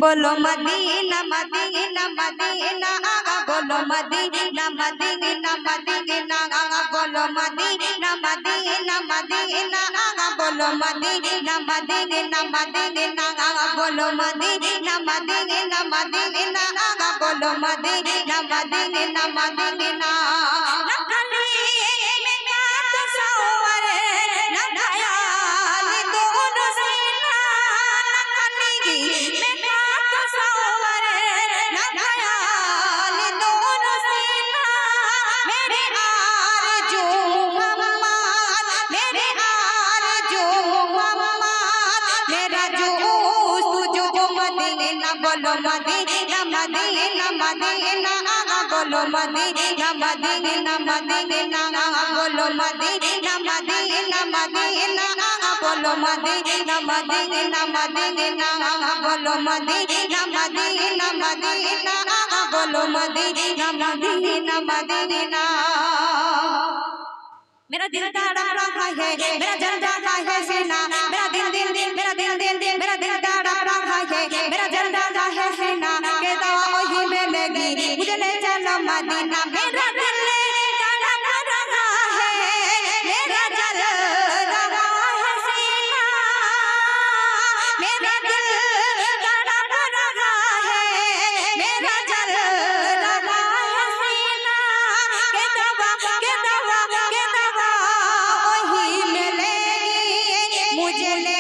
बोलो Medina Medina Medina बोलो Medina Medina Medina बोलो मदीना मदीना मदीना बोलो मदीना मदीना मदीना बोलो मदीना मदीना मदीना बोलो मदीना मदीना मदीना बोलो मदीना मदीना मदीना बोलो मदीना मदीना मदीना बोलो मदीना मदीना मदीना बोलो मदीना मदीना मदीना बोलो मदीना मदीना मदीना बोलो मदीना मदीना मदीना मेरा दिल तड़प रहा है मेरा जल रहा है सीना मेरा दिल दिल दिल मेरा दिल दिल दिल मेरा दिल तड़प रहा है मेरा जल रहा है सीना के दवा वही मिलेगी मुझे ले चलो मदीना मेरा दिल तड़प रहा है मेरा जल रहा है सीना मेरा दिल तड़प रहा है मेरा जल रहा है सीना के दवा मुझे ले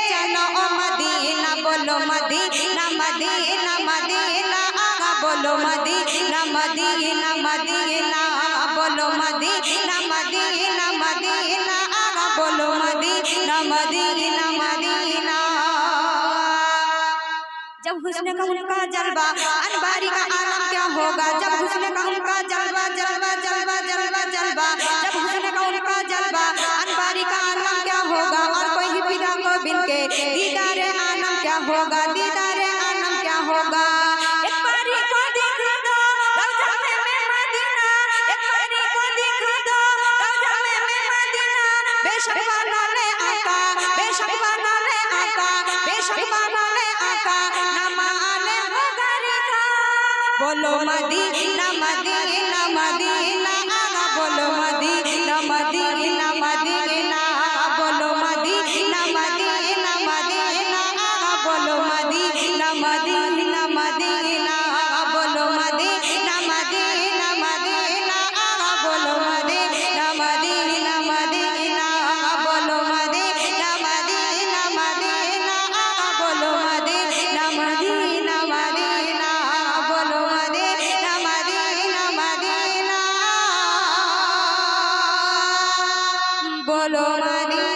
चलो मदीना बोलो मदीना मदीना मदीना बोलो मदीना मदीना मदीना बोलो मदीना मदीना मदीना बोलो मदीना मदीना मदीना जब हुस्न का उनका जलवा अनबारी का आलम क्या होगा जब हुस्न का उनका जलवा जलवा जलवा जलवा जलवा जब हुस्न का उनका जलवा अनबारी का आलम क्या होगा और कोई ही पिता को बिन के दीदारे आलम क्या होगा दीदारे आलम क्या होगा एक बारी को दिखा दो रौज़ा में मदीना एक बारी को दिखा दो रौज़ा में मदीना बेशक वाला ले आका बेशक वाला ले आका बेशक वाला ले आका बोलो मदीना मदीना मदीना बोलो मदीना मदीना मदीना बोलो मदीना मदीना मदीना बोलो मदीना मदीना मदीना बोलो मदीना मदीना मदीना बोलो मदीना मदीना मदीना बोलो मदीना मदीना मदीना बोलो मदीना मदीना मदीना बोलो मदीना मदीना मदीना बोलो मदीना